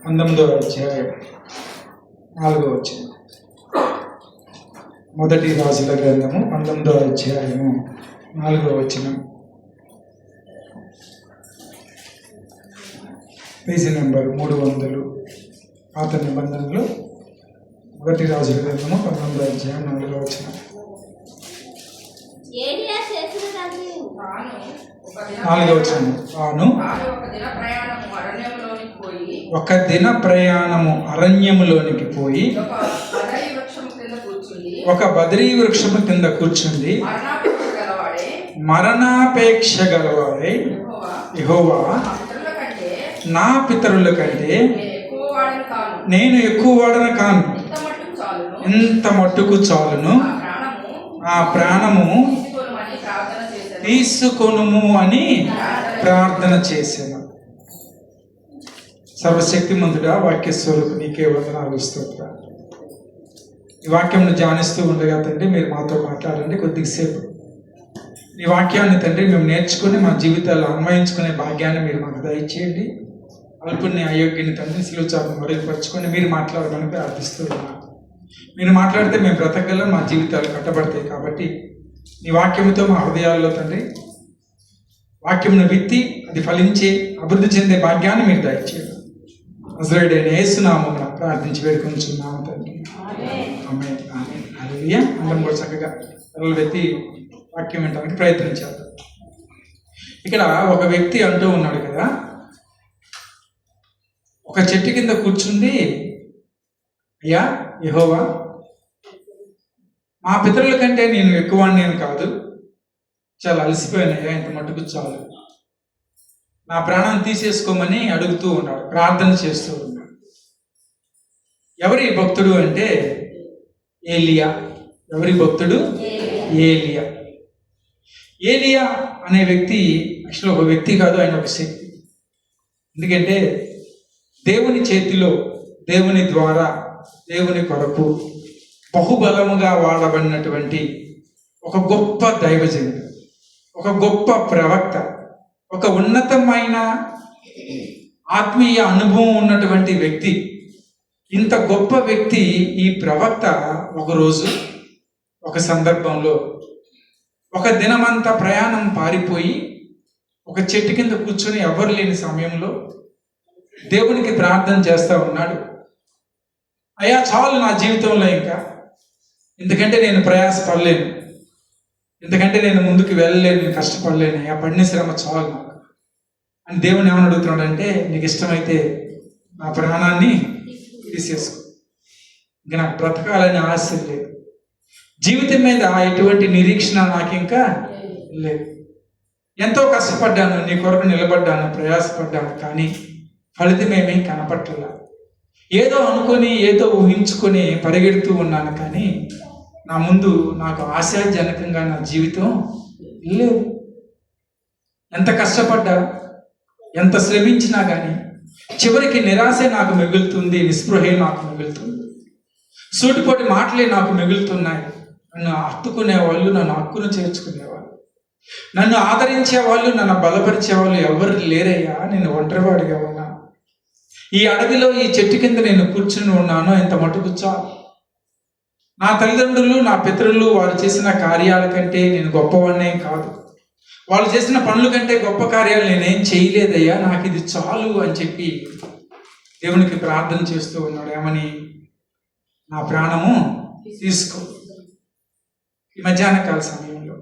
19వ అధ్యాయం 4వ వచనం. మొదటి రాజుల గ్రంథము 19వ అధ్యాయము 4వ వచనం. Page number 300. పాత నిబంధనలు మొదటి రాజుల గ్రంథము 19వ అధ్యాయం 4వ వచనం. 4వ వచనం. తాను ఒక దిన ప్రయాణము అరణ్యములోనికి పోయి ఒక బదరీ వృక్షము కింద కూర్చుంది. మరణాపేక్ష గలవాడే యెహోవా, నా పితరుల కంటే నేను ఎక్కువ వాడను కాను, ఇంత మట్టుకు చాలును, ఆ ప్రాణము తీసుకొనుము అని ప్రార్థన చేశాను. సర్వశక్తిమంతుడా, వాక్య స్వరూపు నీకే వందనాలు స్తోత్రాలు. ఈ వాక్యంను ధ్యానిస్తూ ఉండగా తండ్రి మీరు మాతో మాట్లాడండి కొద్దిసేపు. ఈ వాక్యాన్ని తండ్రి మేము నేర్చుకుని మా జీవితాల్లో అన్వయించుకునే భాగ్యాన్ని మీరు మాకు దయచేయండి. అల్పుని అయోగ్యని తండ్రి సిలువచాపను మరుగుపరుచుకొని మీరు మాట్లాడమని ప్రార్థిస్తూ ఉన్నాను. మీరు మాట్లాడితే మేము బ్రతకగలం, మా జీవితాలు కట్టబడతాయి. కాబట్టి నీ వాక్యముతో మా హృదయాల్లో తండ్రి వాక్యమును విత్తి అది ఫలించి అభివృద్ధి చెందే భాగ్యాన్ని మీరు దయచేయండి. నజరేయుడైన యేసు నామమున ప్రార్థించి వేడుకొంచున్నాము తండ్రి. ఆమేన్. ఆమేన్. హల్లెలూయా. అందరం కూడా చక్కగా తలలు వెత్తి వాక్యం వినడానికి ప్రయత్నించారు. ఇక్కడ ఒక వ్యక్తి అంటూ ఉన్నాడు కదా, ఒక చెట్టు కింద కూర్చుంది, అయ్యా యెహోవా, మా పితరుల కంటే నేను ఎక్కువ నేను కాదు, చాలా అలసిపోయినాయా, ఇంత మట్టుకు చాలు, నా ప్రాణం తీసేసుకోమని అడుగుతూ ఉన్నాడు, ప్రార్థన చేస్తూ ఉన్నాడు. ఎవరి భక్తుడు అంటే ఏలియా. ఎవరి భక్తుడు? ఏలియా. ఏలియా అనే వ్యక్తి యాక్చువల్ ఒక వ్యక్తి కాదు, ఆయన ఒక శక్తి. ఎందుకంటే దేవుని చేతిలో, దేవుని ద్వారా, దేవుని కొరకు బహుబలముగా వాడబడినటువంటి ఒక గొప్ప దైవజనుడు, ఒక గొప్ప ప్రవక్త, ఒక ఉన్నతమైన ఆత్మీయ అనుభవం ఉన్నటువంటి వ్యక్తి. ఇంత గొప్ప వ్యక్తి ఈ ప్రవక్త ఒకరోజు ఒక సందర్భంలో ఒక దినమంతా ప్రయాణం పారిపోయి ఒక చెట్టు కింద కూర్చొని ఎవరు లేని సమయంలో దేవునికి ప్రార్థన చేస్తూ ఉన్నాడు. అయ్యా చాలు నా జీవితంలో, ఇంకా ఎందుకంటే నేను ప్రయాసపడలేను, ఎందుకంటే నేను ముందుకు వెళ్ళలేను, నేను కష్టపడలేను, అయ్యా పడిన శ్రమ చాలు నాకు అని దేవుని ఏమని అడుగుతున్నాడు అంటే, నీకు ఇష్టమైతే నా ప్రాణాన్ని తీసేసుకో, ఇంకా నాకు బ్రతకాలని ఆశ లేదు, జీవితం మీద ఎటువంటి నిరీక్షణ నాకు ఇంకా లేదు, ఎంతో కష్టపడ్డాను, నీ కొరకు నిలబడ్డాను, ప్రయాసపడ్డాను, కానీ ఫలితమేమీ కనపట్ల, ఏదో అనుకొని ఏదో ఊహించుకొని పరిగెడుతూ ఉన్నాను, కానీ నా ముందు నాకు ఆశాజనకంగా నా జీవితం లేదు. ఎంత కష్టపడ్డా, ఎంత శ్రమించినా కానీ చివరికి నిరాశ నాకు మిగులుతుంది, నిస్పృహే నాకు మిగులుతుంది, సూటిపోటి మాటలే నాకు మిగులుతున్నాయి. నన్ను హత్తుకునే వాళ్ళు, నన్ను హక్కును చేర్చుకునేవాళ్ళు, నన్ను ఆదరించే వాళ్ళు, నన్ను బలపరిచే వాళ్ళు ఎవరు లేరయ్యా, నేను ఒంటరివాడిగా ఉన్నా, ఈ అడవిలో ఈ చెట్టు కింద నేను కూర్చుని ఉన్నాను, ఇంత మటుకు చాలు, నా తల్లిదండ్రులు, నా పితరులు వారు చేసిన కార్యాల కంటే నేను గొప్పవాడినే కాదు, వాళ్ళు చేసిన పనుల కంటే గొప్ప కార్యాలు నేనేం చేయలేదయ్యా, నాకు ఇది చాలు అని చెప్పి దేవునికి ప్రార్థన చేస్తూ ఉన్నాడు. ఏమని? నా ప్రాణము తీసుకో. ఈ మధ్యాహ్న కాల సమయంలో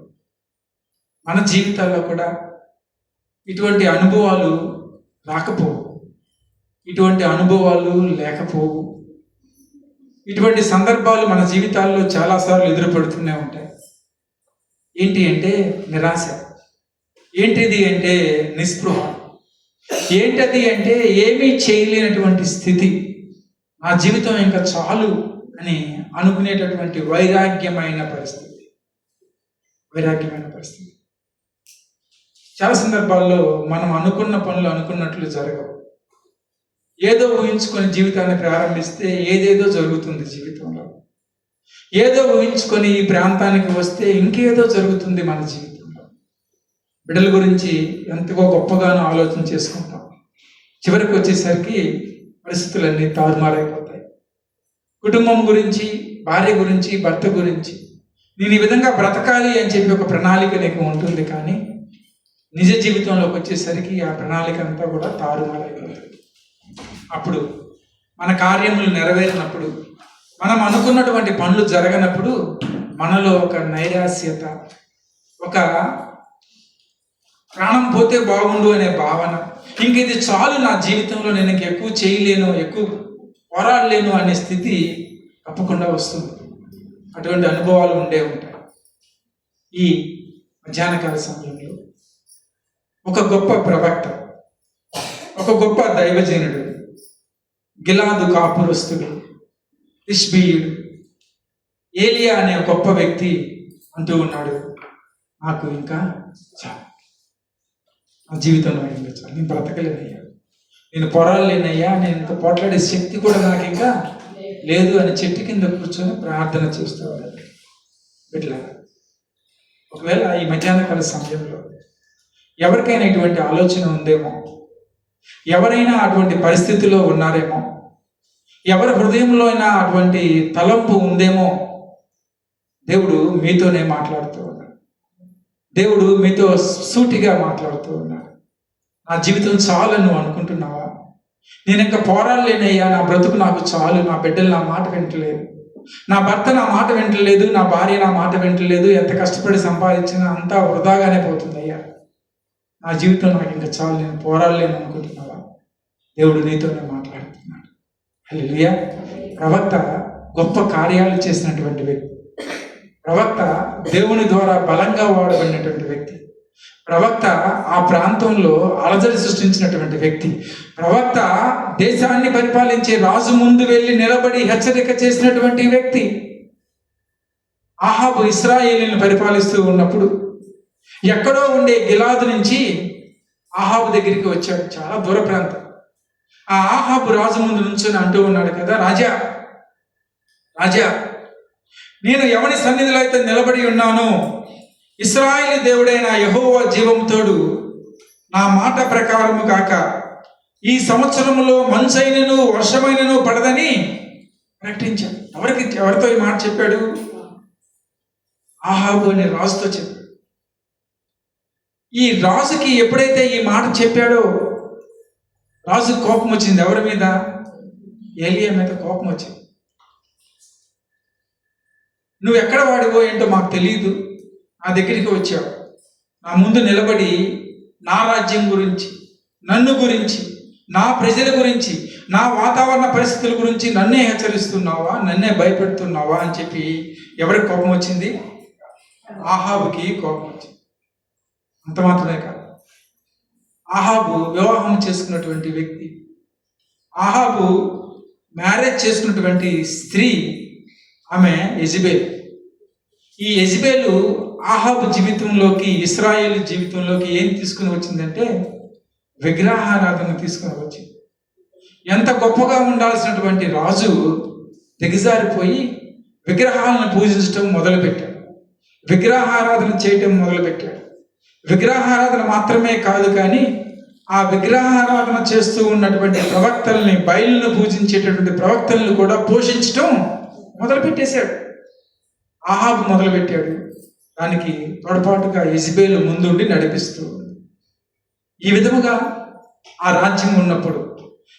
మన జీవితాల్లో కూడా ఇటువంటి అనుభవాలు రాకపోవు, ఇటువంటి అనుభవాలు లేకపోవు, ఇటువంటి సందర్భాలు మన జీవితాల్లో చాలాసార్లు ఎదురుపడుతూనే ఉంటాయి. ఏంటి అంటే నిరాశ, ఏంటిది అంటే నిస్పృహ, ఏంటది అంటే ఏమీ చేయలేనటువంటి స్థితి, నా జీవితం ఇంకా చాలు అని అనుకునేటటువంటి వైరాగ్యమైన పరిస్థితి. చాలా సందర్భాల్లో మనం అనుకున్న పనులు అనుకున్నట్లు జరగవు. ఏదో ఊహించుకొని జీవితాన్ని ప్రారంభిస్తే ఏదేదో జరుగుతుంది జీవితంలో. ఏదో ఊహించుకొని ఈ ప్రాంతానికి వస్తే ఇంకేదో జరుగుతుంది మన జీవితంలో. బిడ్డల గురించి ఎంతగో గొప్పగానో ఆలోచన చేసుకుంటాం. చివరికి వచ్చేసరికి పరిస్థితులన్నీ తారుమారైపోతాయి. కుటుంబం గురించి, భార్య గురించి, భర్త గురించి నేను ఈ విధంగా బ్రతకాలి అని చెప్పి ఒక ప్రణాళిక నీకు ఉంటుంది, కానీ నిజ జీవితంలోకి వచ్చేసరికి ఆ ప్రణాళిక అంతా కూడా తారుమారైపోతుంది. అప్పుడు మన కార్యములు నెరవేరినప్పుడు, మనం అనుకున్నటువంటి పనులు జరగనప్పుడు మనలో ఒక నైరాస్యత, ఒక ప్రాణం పోతే బాగుండు అనే భావన, ఇంక ఇది చాలు, నా జీవితంలో నేను ఇంక ఎక్కువ చేయలేను, ఎక్కువ పోరాడలేను అనే స్థితి తప్పకుండా వస్తుంది. అటువంటి అనుభవాలు ఉండే ఉంటాయి. ఈ మధ్యాహ్నకాల సమయంలో ఒక గొప్ప ప్రవక్త, ఒక గొప్ప దైవజనుడు, గిలాదు కాపురస్తుడు, తిష్బీయుడు ఏలియా అనే గొప్ప వ్యక్తి అంటూ ఉన్నాడు, నాకు ఇంకా చాలు, నా జీవితంలో ఇంకా చాలు, నేను బ్రతకలేనయ్యా, నేను పోరాడలేనయ్యా, నేను ఇంకా పోట్లాడే శక్తి కూడా నాకు ఇంకా లేదు అని చెట్టు కింద కూర్చొని ప్రార్థన చేస్తూ ఉన్నాడు. ఇట్లా ఒకవేళ ఈ మధ్యాహ్నకాల సమయంలో ఎవరికైనా ఇటువంటి ఆలోచన ఉందేమో, ఎవరైనా అటువంటి పరిస్థితిలో ఉన్నారేమో, ఎవరి హృదయంలో అయినా అటువంటి తలంపు ఉందేమో, దేవుడు మీతోనే మాట్లాడుతూ ఉన్నాడు. దేవుడు మీతో సూటిగా మాట్లాడుతూ ఉన్నాడు. నా జీవితం చాలని నువ్వు అనుకుంటున్నావా? నేను ఇంకా పోరాడలేనయ్యా, నా బ్రతుకు నాకు చాలు, నా బిడ్డలు నా మాట వింటలేదు, నా భర్త నా మాట వింటలేదు, నా భార్య నా మాట వింటలేదు, ఎంత కష్టపడి సంపాదించినా అంతా వృధాగానే పోతుందయ్యా, నా జీవితం నాకు ఇంకా చాలు, నేను పోరాడలేను అనుకుంటున్నావా? దేవుడు నీతోనే మాట్లాడుతున్నాడు. హల్లెలూయా. ప్రవక్త గొప్ప కార్యాలు చేసినటువంటి వ్యక్తి, ప్రవక్త దేవుని ద్వారా బలంగా వాడబడినటువంటి వ్యక్తి, ప్రవక్త ఆ ప్రాంతంలో అలజడి సృష్టించినటువంటి వ్యక్తి, ప్రవక్త దేశాన్ని పరిపాలించే రాజు ముందు వెళ్ళి నిలబడి హెచ్చరిక చేసినటువంటి వ్యక్తి. ఆహాబు ఇశ్రాయేలుని పరిపాలిస్తూ ఉన్నప్పుడు ఎక్కడో ఉండే గిలాదు నుంచి ఆహాబు దగ్గరికి వచ్చాడు, చాలా దూర ప్రాంతం. ఆ ఆహాబు రాజు ముందు నుంచొని అంటూ ఉన్నాడు కదా, రాజా రాజా, నేను ఎవరి సన్నిధిలో అయితే నిలబడి ఉన్నానో, ఇశ్రాయేలు దేవుడైన యెహోవా జీవంతోడు, నా మాట ప్రకారము కాక ఈ సంవత్సరంలో మంచైనను వర్షమైనను పడదని ప్రకటించాడు. ఎవరితో ఈ మాట చెప్పాడు? ఆహాబు అనే రాజుతో చెప్పాడు. ఈ రాజుకి ఎప్పుడైతే ఈ మాట చెప్పాడో, రాజు కోపం వచ్చింది. ఎవరి మీద? ఏలియా మీద కోపం వచ్చింది. నువ్వు ఎక్కడ వాడివో ఏంటో మాకు తెలియదు, నా దగ్గరికి వచ్చావు, నా ముందు నిలబడి నా రాజ్యం గురించి, నన్ను గురించి, నా ప్రజల గురించి, నా వాతావరణ పరిస్థితుల గురించి నన్నే హెచ్చరిస్తున్నావా, నన్నే భయపెడుతున్నావా అని చెప్పి ఎవరికి కోపం వచ్చింది? ఆహాబుకి కోపం వచ్చింది. అంత మాత్రమే కాదు, ఆహాబు వివాహం చేసుకున్నటువంటి వ్యక్తి, ఆహాబు మ్యారేజ్ చేసుకున్నటువంటి స్త్రీ ఆమె యెజబెల్. ఈ యెజబెలు ఆహాబు జీవితంలోకి, ఇశ్రాయేలు జీవితంలోకి ఏం తీసుకుని వచ్చిందంటే విగ్రహారాధన తీసుకుని వచ్చింది. ఎంత గొప్పగా ఉండాల్సినటువంటి రాజు దిగజారిపోయి విగ్రహాలను పూజించడం మొదలుపెట్టాడు, విగ్రహారాధన చేయటం మొదలుపెట్టాడు. విగ్రహారాధన మాత్రమే కాదు, కానీ ఆ విగ్రహారాధన చేస్తూ ఉన్నటువంటి ప్రవక్తల్ని, బయలును పూజించేటటువంటి ప్రవక్తలను కూడా పోషించటం మొదలుపెట్టేశాడు. ఆహాబు మొదలుపెట్టాడు, దానికి తోడ్పాటుగా యెజబెలు ముందుండి నడిపిస్తూ. ఈ విధముగా ఆ రాజ్యం ఉన్నప్పుడు,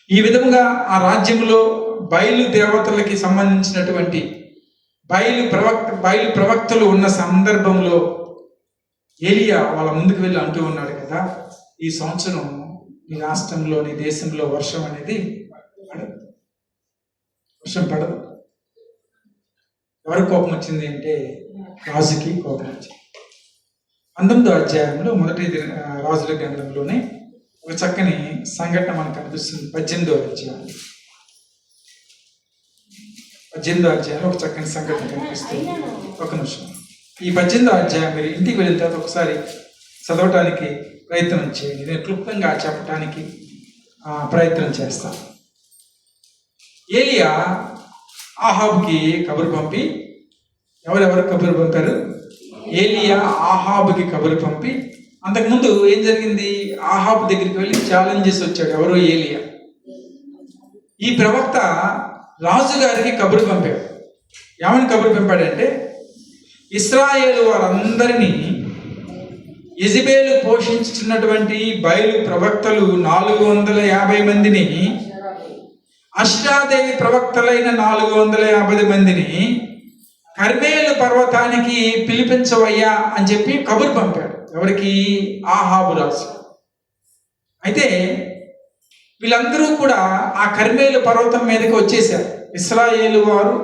ఈ విధముగా ఆ రాజ్యంలో బయలు దేవతలకి సంబంధించినటువంటి బయలు ప్రవక్తలు ఉన్న సందర్భంలో ఏలియా వాళ్ళ ముందుకు వెళ్ళి అంటూ ఉన్నాడు కదా, ఈ సంవత్సరం నీ రాష్ట్రంలో, నీ దేశంలో వర్షం అనేది పడదు, వర్షం పడదు. ఎవరికి కోపం వచ్చింది అంటే రాజుకి కోపం వచ్చింది. 19వ అధ్యాయంలో మొదటి రాజుల గ్రంథంలోనే ఒక చక్కని సంఘటన మనకు కనిపిస్తుంది. 18వ అధ్యాయంలో ఒక చక్కని సంఘటన కనిపిస్తుంది. ఒక నిమిషం, ఈ 18వ అధ్యాయం మీరు ఇంటికి వెళ్ళిన తర్వాత ఒకసారి చదవటానికి ప్రయత్నం చేయండి. నేను క్లుప్తంగా చెప్పడానికి ప్రయత్నం చేస్తాను. ఏలియా ఆహాబుకి కబురు పంపి, ఎవరెవరు కబురు పంపారు? ఏలియా ఆహాబుకి కబురు పంపి, అంతకుముందు ఏం జరిగింది? ఆహాబు దగ్గరికి వెళ్ళి ఛాలెంజ్ చేసి వచ్చాడు. ఎవరు? ఏలియా. ఈ ప్రవక్త రాజుగారికి కబురు పంపాడు. ఏమని కబురు పంపాడంటే, ఇశ్రాయేలు వారందరినీ యెజెబెలు పోషించుచున్నటువంటి బయలు ప్రవక్తలు 450 మందిని, అష్టాదేవి ప్రవక్తలైన 450 మందిని కర్మేలు పర్వతానికి పిలిపించవయ్యా అని చెప్పి కబురు పంపాడు. ఎవరికి? ఆహాబు రాజు. అయితే వీళ్ళందరూ కూడా ఆ కర్మేలు పర్వతం మీదకి వచ్చేసారు. ఇశ్రాయేలు వారు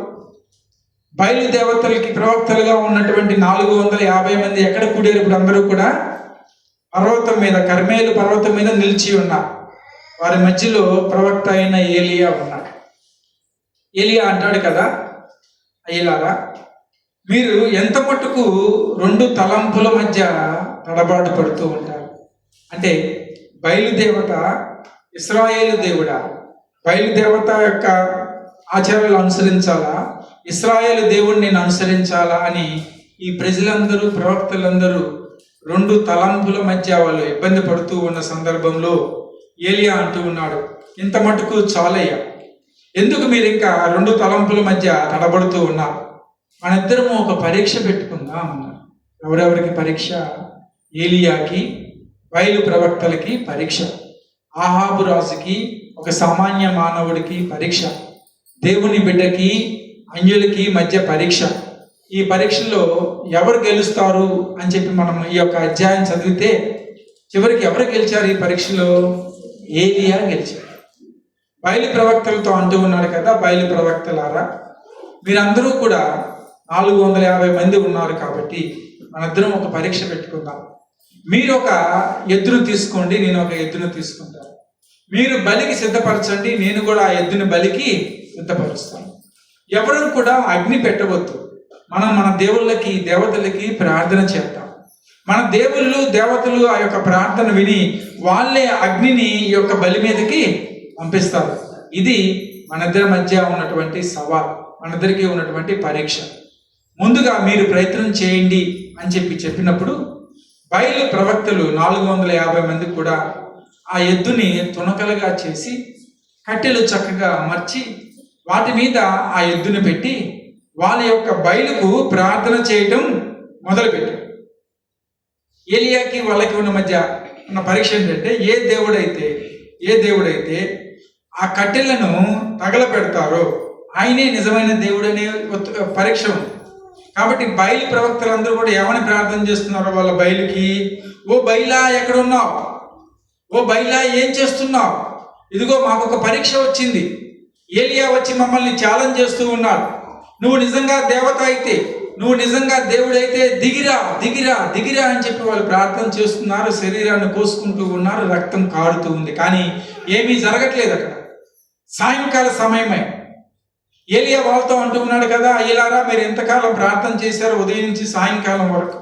బయలుదేవతలకి ప్రవక్తలుగా ఉన్నటువంటి 450 మంది ఎక్కడ కూడారు? ఇప్పుడు అందరూ కూడా పర్వతం మీద, కర్మేలు పర్వతం మీద నిలిచి ఉన్నారు. వారి మధ్యలో ప్రవక్త అయిన ఏలియా ఉన్నాడు. ఏలియా అంటాడు కదా, అయ్యలారా, మీరు ఎంత మట్టుకు 2 తలంపుల మధ్య తడబాటు పడుతూ ఉంటారు. అంటే బయలుదేవత ఇశ్రాయేలు దేవుడా, బయలుదేవత యొక్క ఆచారాలు అనుసరించాలా, ఇశ్రాయేలు దేవుడిని నేను అనుసరించాలా అని ఈ ప్రజలందరూ, ప్రవక్తలందరూ 2 తలంపుల మధ్య వాళ్ళు ఇబ్బంది పడుతూ ఉన్న సందర్భంలో ఏలియా అంటూ ఉన్నాడు, ఇంత మటుకు చాలయ్యా, ఎందుకు మీరు ఇంకా 2 తలంపుల మధ్య తడబడుతూ ఉన్నారు? మనిద్దరము ఒక పరీక్ష పెట్టుకుందాం అన్నారు. ఎవరెవరికి పరీక్ష? ఏలియాకి, బయలు ప్రవక్తలకి పరీక్ష, ఆహాబు రాజుకి, ఒక సామాన్య మానవుడికి పరీక్ష, దేవుని బిడ్డకి, అన్యులకి మధ్య పరీక్ష. ఈ పరీక్షలో ఎవరు గెలుస్తారు అని చెప్పి మనం ఈ యొక్క అధ్యాయం చదివితే చివరికి ఎవరు గెలిచారు ఈ పరీక్షలో? ఏలియా గెలిచారు. బయలు ప్రవక్తలతో అంటూ ఉన్నాడు కదా, బయలు ప్రవక్తలారా, మీరందరూ కూడా 450 మంది ఉన్నారు కాబట్టి మనిద్దరం ఒక పరీక్ష పెట్టుకుందాం. మీరు ఒక ఎద్దును తీసుకోండి, నేను ఒక ఎద్దును తీసుకుంటాను. మీరు బలికి సిద్ధపరచండి, నేను కూడా ఆ ఎద్దుని బలికి సిద్ధపరుస్తాను. ఎవరు కూడా అగ్ని పెట్టవద్దు. మనం మన దేవుళ్ళకి, దేవతలకి ప్రార్థన చేద్దాం. మన దేవుళ్ళు, దేవతలు ఆ యొక్క ప్రార్థన విని వాళ్ళే అగ్నిని ఈ యొక్క బలి మీదకి పంపిస్తారు. ఇది మనిద్దరి మధ్య ఉన్నటువంటి సవాల్, మనిద్దరికి ఉన్నటువంటి పరీక్ష. ముందుగా మీరు ప్రయత్నం చేయండి అని చెప్పినప్పుడు బయలు ప్రవక్తలు 450 మంది కూడా ఆ ఎద్దుని తునకలుగా చేసి కట్టెలు చక్కగా అమర్చి వాటి మీద ఆ ఎద్దుని పెట్టి వాళ్ళ యొక్క బయలుకు ప్రార్థన చేయటం మొదలుపెట్టారు. ఏలియాకి వాళ్ళకి ఉన్న మధ్య ఉన్న పరీక్ష ఏంటంటే, ఏ దేవుడైతే ఆ కట్టెలను తగలపెడతారో ఆయనే నిజమైన దేవుడనే పరీక్ష ఉంది. కాబట్టి బయలు ప్రవక్తలందరూ కూడా ఏమని ప్రార్థన చేస్తున్నారో వాళ్ళ బయలుకి, ఓ బయలా ఎక్కడున్నావు, ఓ బయలా ఏం చేస్తున్నావు, ఇదిగో మాకు ఒక పరీక్ష వచ్చింది. ఏలియా వచ్చి మమ్మల్ని ఛాలెంజ్ చేస్తూ ఉన్నాడు. నువ్వు నిజంగా దేవత అయితే, నువ్వు నిజంగా దేవుడైతే దిగిరా దిగిరా దిగిరా అని చెప్పి వాళ్ళు ప్రార్థన చేస్తున్నారు. శరీరాన్ని కోసుకుంటూ ఉన్నారు, రక్తం కారుతూ ఉంది, కానీ ఏమీ జరగట్లేదు. అక్కడ సాయంకాల సమయమే. ఏలియా వాళ్ళతో అంటూ ఉన్నాడు కదా, అయ్యలారా, మీరు ఎంతకాలం ప్రార్థన చేశారో ఉదయం నుంచి సాయంకాలం వరకు.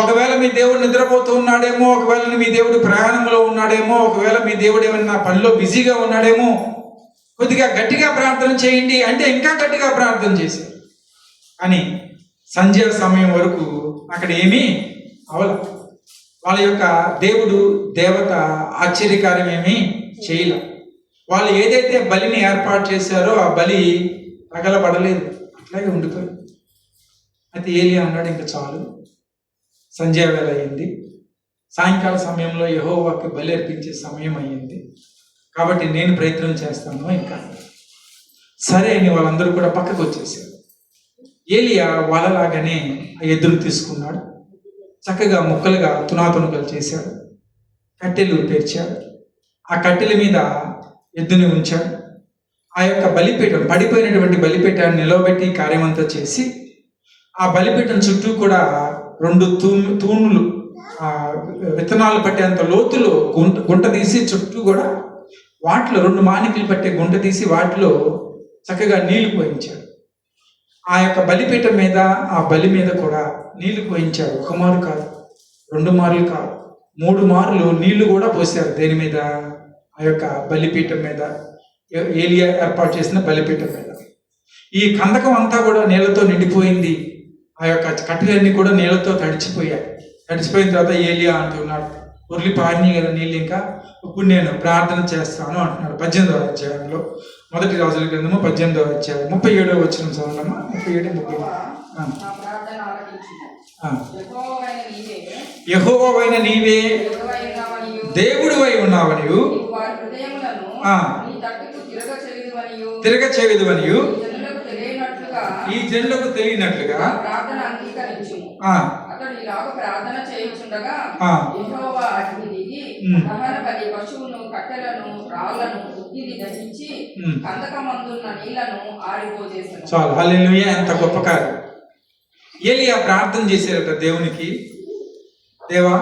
ఒకవేళ మీ దేవుడు నిద్రపోతూ ఉన్నాడేమో, ఒకవేళ మీ దేవుడు ప్రయాణంలో ఉన్నాడేమో, ఒకవేళ మీ దేవుడు ఏమన్నా పనిలో బిజీగా ఉన్నాడేమో, కొద్దిగా గట్టిగా ప్రార్థన చేయండి అంటే ఇంకా గట్టిగా ప్రార్థన చేశారు. కానీ సంధ్య సమయం వరకు అక్కడ ఏమీ అవల. వాళ్ళ యొక్క దేవుడు, దేవత ఆశ్చర్యకార్యం ఏమీ చేయలే. వాళ్ళు ఏదైతే బలిని ఏర్పాటు చేశారో ఆ బలి తగలబడలేదు, అట్లాగే ఉండిపోయింది. అయితే ఏలియా అన్నాడు, ఇంకా చాలు, సంధ్యావేళ అయింది, సాయంకాల సమయంలో యెహోవాకి బలి అర్పించే సమయం అయ్యింది, కాబట్టి నేను ప్రయత్నం చేస్తాను ఇంకా. సరే అని వాళ్ళందరూ కూడా పక్కకు వచ్చేసారు. ఏలియా వాళ్ళలాగానే ఆ ఎద్దును తీసుకున్నాడు, చక్కగా ముక్కలుగా తునాతునకలు చేశాడు, కట్టెలు పేర్చాడు, ఆ కట్టెల మీద ఎద్దుని ఉంచాడు. ఆ యొక్క బలిపీఠం, పడిపోయినటువంటి బలిపీఠాన్ని నిలవబెట్టి కార్యమంతా చేసి ఆ బలిపీఠం చుట్టూ కూడా 2 తూములు విత్తనాలు పట్టేంత లోతులో గుంట తీసి చుట్టూ కూడా వాటిలో 2 మానికలు పట్టే గుంట తీసి వాటిలో చక్కగా నీళ్లు పోయించాడు. ఆ యొక్క బలిపీఠం మీద, ఆ బలి మీద కూడా నీళ్లు పోయించాడు. 1 మారు కాదు, 2 మార్లు కాదు, 3 మార్లు నీళ్లు కూడా పోశారు. దేని మీద? ఆ యొక్క బలిపీఠం మీద, ఏలియా ఏర్పాటు చేసిన బలిపీఠం మీద. ఈ కందకం అంతా కూడా నీళ్లతో నిండిపోయింది. ఆ యొక్క కట్టెలన్నీ కూడా నీళ్లతో తడిచిపోయాయి. తడిచిపోయిన తర్వాత ఏలియా అంటున్నాడు, ఉర్లి పారినాయి కదా నీళ్ళు, ఇంకా ఇప్పుడు నేను ప్రార్థన చేస్తాను అంటున్నాడు 18వ అధ్యాయంలో. 1 రాజుల గ్రంథము 18వ అధ్యాయం 37వ వచనం చదవమ్మా. 37 యెహోవావైన నీవే దేవుడివై ఉన్నావనియు తిరగచేయుదువనియు ఈ జనులకు తెలియనట్లుగా అతడు ఇలాగ ప్రార్థన చేయుచుండగా యెహోవా అగ్ని దిగి దహన బలి పశువును, కట్టెలను, రాళ్లను ఉత్తిది దహించి కందకమందున్న నీళ్లను ఆరిపోజేసాడు. చాలు. హల్లెలూయా. ఎంత గొప్ప కార్యం. ఏలియా ప్రార్థన చేశారట దేవునికి, దేవా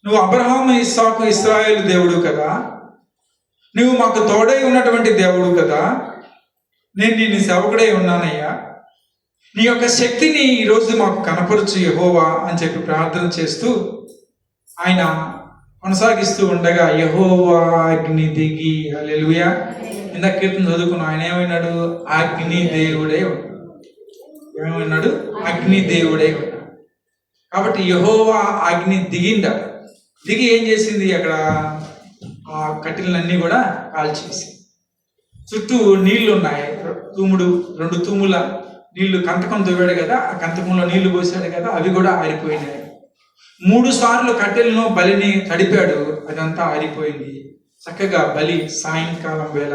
నువ్వు అబ్రహాము, ఇస్సాకు, ఇశ్రాయేలు దేవుడు కదా, నువ్వు మాకు తోడై ఉన్నటువంటి దేవుడు కదా, నేను నీ సేవకుడై ఉన్నానయ్యా, నీ యొక్క శక్తిని ఈరోజు మాకు కనపరచు యెహోవా అని చెప్పి ప్రార్థన చేస్తూ ఆయన కొనసాగిస్తూ ఉండగా యెహోవా అగ్ని దిగి, హల్లెలూయా, ఇందాక కీర్తన చదువుకున్నాం, ఆయన ఏమైనాడు? అగ్ని దేవుడే ఉన్నాడు. ఏమైనాడు? అగ్ని దేవుడే ఉన్నాడు. కాబట్టి యెహోవా అగ్ని దిగిండ, దిగి ఏం చేసింది? అక్కడ ఆ కట్టెలన్నీ కూడా కాల్చేసి, చుట్టూ నీళ్లు ఉన్నాయి, తూముడు, 2 తూముల నీళ్లు, కంతకం దువ్వాడు కదా, ఆ కంతకంలో నీళ్లు పోసాడు కదా, అవి కూడా ఆరిపోయినాయి. 3 సార్లు కట్టెలను బలిని తడిపాడు, అదంతా ఆరిపోయింది. చక్కగా బలి సాయంకాలం వేళ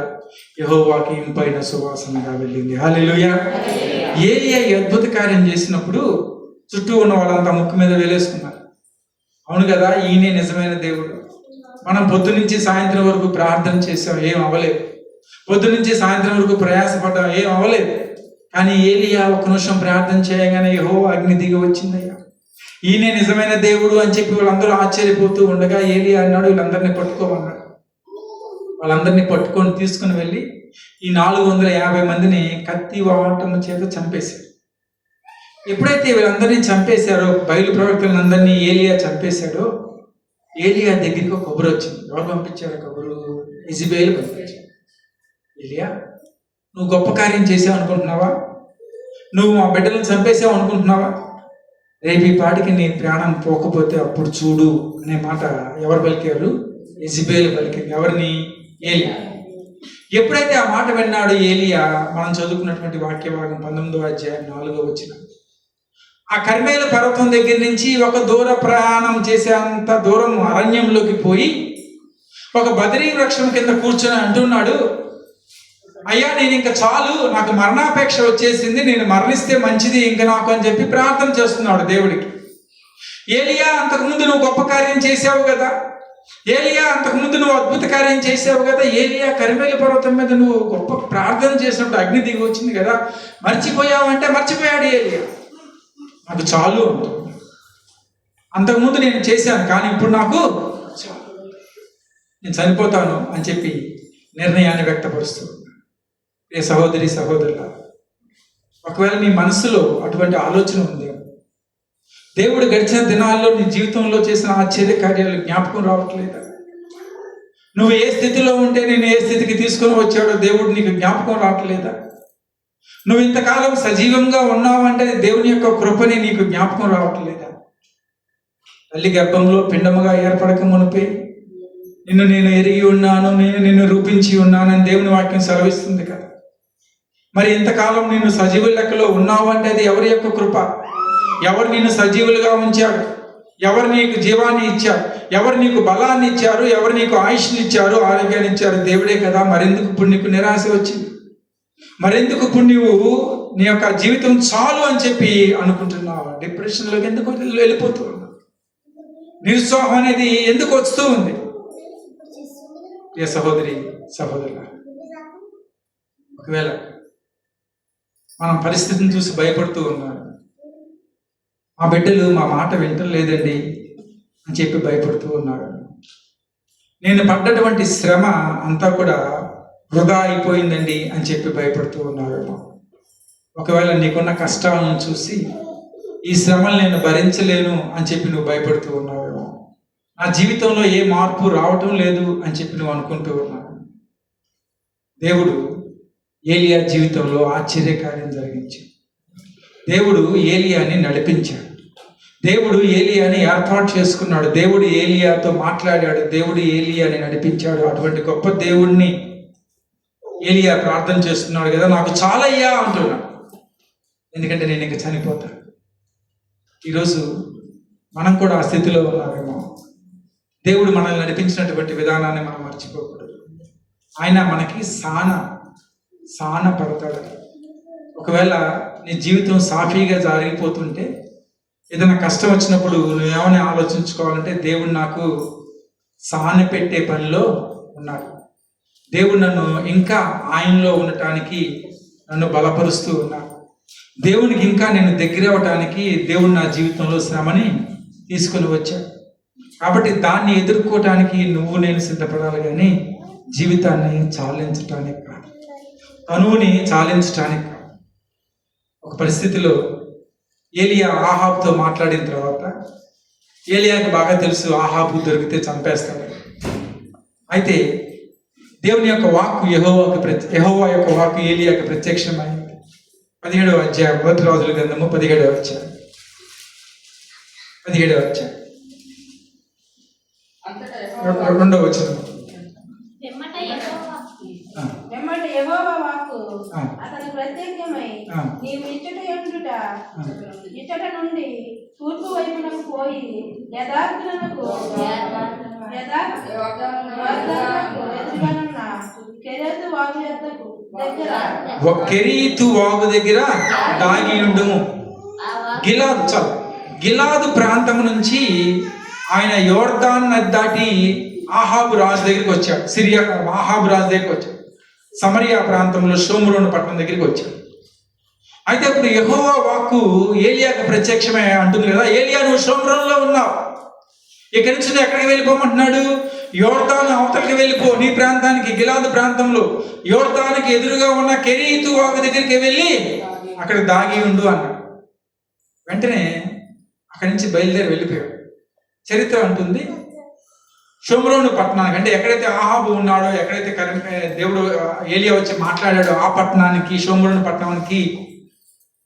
యెహోవాకి ఇంపైన సువాసనగా వెళ్ళింది. హల్లెలూయా. ఏలియా ఈ అద్భుత కార్యం చేసినప్పుడు చుట్టూ ఉన్న వాళ్ళంతా ముక్కు మీద వేలేసుకున్నారు. అవును కదా, ఈయనే నిజమైన దేవుడు. మనం పొద్దు నుంచి సాయంత్రం వరకు ప్రార్థన చేసాం, ఏం అవ్వలేదు. పొద్దు నుంచి సాయంత్రం వరకు ప్రయాసపడ్డాం, ఏం అవ్వలేదు. కానీ ఏలియా 1 నిమిషం ప్రార్థన చేయగానే యెహోవా అగ్ని దిగి వచ్చిందయ్యా, ఈయనే నిజమైన దేవుడు అని చెప్పి వాళ్ళందరూ ఆశ్చర్యపోతూ ఉండగా ఏలియా అన్నాడు, వీళ్ళందరినీ పట్టుకోమన్నాడు. వాళ్ళందరినీ పట్టుకొని తీసుకుని వెళ్ళి ఈ 450 మందిని కత్తి వాటము చేత చంపేశారు. ఎప్పుడైతే వీళ్ళందరినీ చంపేశారో, బయలు ప్రవక్తలందరినీ ఏలియా చంపేశాడో, ఏలియా దగ్గరికి ఒక కబురు వచ్చింది. ఎవరు పంపించారు కబురు? యెజబెల్ పంపించారు. ఏలియా, నువ్వు గొప్ప కార్యం చేసావు అనుకుంటున్నావా? నువ్వు మా బిడ్డలను చంపేసావు అనుకుంటున్నావా? రేపు ఈ పాటికి నీ ప్రాణం పోకపోతే అప్పుడు చూడు అనే మాట ఎవరు పలికారు? యెజబెల్ పలికింది. ఎవరిని? ఏలియా. ఎప్పుడైతే ఆ మాట విన్నాడు ఏలియా, మనం చదువుకున్నటువంటి వాక్య భాగం 19వ అధ్యాయం 4వ వచనం, ఆ కర్మేలు పర్వతం దగ్గర నుంచి ఒక దూర ప్రయాణం చేసేంత దూరం అరణ్యంలోకి పోయి ఒక బదరీ వృక్షం కింద కూర్చొని అంటున్నాడు, అయ్యా నేను ఇంకా చాలు, నాకు మరణాపేక్ష వచ్చేసింది, నేను మరణిస్తే మంచిది ఇంకా నాకు అని చెప్పి ప్రార్థన చేస్తున్నాడు దేవుడికి. ఏలియా, అంతకుముందు నువ్వు గొప్ప కార్యం చేసావు కదా, ఏలియా అంతకుముందు నువ్వు అద్భుత కార్యం చేసావు కదా, ఏలియా కర్మేలు పర్వతం మీద నువ్వు గొప్ప ప్రార్థన చేసినప్పుడు అగ్ని దిగి వచ్చింది కదా, మర్చిపోయావంటే మర్చిపోయాడు ఏలియా. నాకు చాలు అంటున్నాడు. అంతకుముందు నేను చేశాను, కానీ ఇప్పుడు నాకు చాలు, నేను చనిపోతాను అని చెప్పి నిర్ణయాన్ని వ్యక్తపరుస్తున్నాను. ఏ సహోదరి సహోదరుల, ఒకవేళ నీ మనసులో అటువంటి ఆలోచన ఉంది, దేవుడు గడిచిన దినాల్లో నీ జీవితంలో చేసిన ఆశ్చర్య కార్యాలు జ్ఞాపకం రావట్లేదా? నువ్వు ఏ స్థితిలో ఉంటే నేను ఏ స్థితికి తీసుకొని వచ్చాడో దేవుడు నీకు జ్ఞాపకం రావట్లేదా? నువ్వు ఇంతకాలం సజీవంగా ఉన్నావంటే దేవుని యొక్క కృపని నీకు జ్ఞాపకం రావట్లేదా? తల్లి గర్భంలో పిండముగా ఏర్పడక మునిపే నిన్ను నేను ఎరిగి ఉన్నాను, నేను నిన్ను రూపించి ఉన్నానని దేవుని వాక్యం సెలవిస్తుంది కదా. మరి ఇంతకాలం నిన్ను సజీవ లెక్కలో ఉన్నావంటే అది ఎవరి యొక్క కృప? ఎవరు నిన్ను సజీవులుగా ఉంచాడు? ఎవరు నీకు జీవాన్ని ఇచ్చారు? ఎవరు నీకు బలాన్ని ఇచ్చారు? ఎవరు నీకు ఆయుష్ని ఇచ్చారు, ఆరోగ్యాన్ని ఇచ్చారు? దేవుడే కదా. మరెందుకు ఇప్పుడు నీకు నిరాశ వచ్చింది? మరెందుకు ఇప్పుడు నువ్వు నీ యొక్క జీవితం చాలు అని చెప్పి అనుకుంటున్నావు? డిప్రెషన్లోకి ఎందుకు వెళ్ళిపోతూ ఉన్నావు? నిరుత్సాహం అనేది ఎందుకు వస్తూ ఉంది? ఏ సహోదరి సహోదరుల, ఒకవేళ మనం పరిస్థితిని చూసి భయపడుతూ ఉన్నాం, మా బిడ్డలు మా మాట వింటలేదండి అని చెప్పి భయపడుతూ ఉన్నారు, నేను పడ్డటువంటి శ్రమ అంతా కూడా వృధా అయిపోయిందండి అని చెప్పి భయపడుతూ ఉన్నారేమో. ఒకవేళ నీకున్న కష్టాలను చూసి ఈ శ్రమలు నేను భరించలేను అని చెప్పి నువ్వు భయపడుతూ ఉన్నావేమో. నా జీవితంలో ఏ మార్పు రావటం లేదు అని చెప్పి నువ్వు అనుకుంటూ ఉన్నావు. దేవుడు ఏలియా జీవితంలో ఆశ్చర్యకార్యం జరిగించాడు. దేవుడు ఏలియాని నడిపించాడు. దేవుడు ఏలియాని ఏర్పాటు చేసుకున్నాడు. దేవుడు ఏలియాతో మాట్లాడాడు. దేవుడు ఏలియాని నడిపించాడు. అటువంటి గొప్ప దేవుడిని ఏలియా ప్రార్థన చేస్తున్నాడు కదా, నాకు చాలయ్యా అంటున్నాడు. ఎందుకంటే నేను ఇంక చనిపోతాను. ఈరోజు మనం కూడా ఆ స్థితిలో ఉన్నామేమో. దేవుడు మనల్ని నడిపించినటువంటి విధానాన్ని మనం మర్చిపోకూడదు. ఆయన మనకి సాన పడతాడు. ఒకవేళ నీ జీవితం సాఫీగా జరిగిపోతుంటే, ఏదైనా కష్టం వచ్చినప్పుడు నువ్వేమని ఆలోచించుకోవాలంటే, దేవుడు నాకు సాన పెట్టే పనిలో ఉన్నాడు. దేవుడు నన్ను ఇంకా ఆయనలో ఉండటానికి నన్ను బలపరుస్తూ ఉన్నాడు. దేవునికి ఇంకా నేను దగ్గర అవ్వటానికి దేవుడు నా జీవితంలో శ్రమని తీసుకొని వచ్చాడు. కాబట్టి దాన్ని ఎదుర్కోవటానికి నువ్వు నేను సిద్ధపడాలి, కానీ జీవితాన్ని చాలించటానికి కాదు, తనువుని చాలించటానికి కాదు. ఒక పరిస్థితిలో ఏలియా ఆహాబుతో మాట్లాడిన తర్వాత, ఏలియాకి బాగా తెలుసు ఆహాబు దొరికితే చంపేస్తాడు. అయితే దేవుని యొక్క వాక్కు యెహోవా యొక్క వాక్కు ఏలియాకి ప్రత్యక్షమైంది. 17వ అధ్యాయం, 1 రాజుల గ్రంథము 17వ అధ్యాయం. రెండవ వచనం. వెంబట యెహోవా వాక్కు అతనికి ప్రత్యక్షమై, నీవు ఇచ్చట నుండి తూర్పు వైపునకు పోయి యథార్థులకు ఎదురుగానున్న కెరీతు వాగు యొద్దకు కెరీతు వాగు దగ్గర దాగి ఉండుము. గిలాదు ప్రాంతం నుంచి ఆయన యోర్దాన్ నది దాటి ఆహాబు రాజు దగ్గరికి వచ్చాడు. ఆహాబు రాజు దగ్గరికి వచ్చాడు. సమరియా ప్రాంతంలో షోమ్రోను పట్టణం దగ్గరికి వచ్చాడు. అయితే ఇప్పుడు యెహోవా వాక్కు ఏలియాకు ప్రత్యక్షమే అంటుంది కదా, ఏలియా నువ్వు షోమ్రోన్లో ఉన్నావు, ఇక్కడి నుంచి నువ్వు ఎక్కడికి వెళ్ళిపోమంటున్నాడు? యోర్దాను అవతలికి వెళ్ళిపో, నీ ప్రాంతానికి, గిలాదు ప్రాంతంలో యోర్దానికి ఎదురుగా ఉన్న కెరీతు వాగు దగ్గరికి వెళ్ళి అక్కడ దాగి ఉండు అన్నాడు. వెంటనే అక్కడి నుంచి బయలుదేరి వెళ్ళిపోయాడు. చరిత్ర అంటుంది, షోమ్రోను పట్టణానికి, అంటే ఎక్కడైతే ఆహాబు ఉన్నాడో, ఎక్కడైతే దేవుడు ఏలియా వచ్చి మాట్లాడాడో ఆ పట్టణానికి, షోమ్రోను పట్టణానికి,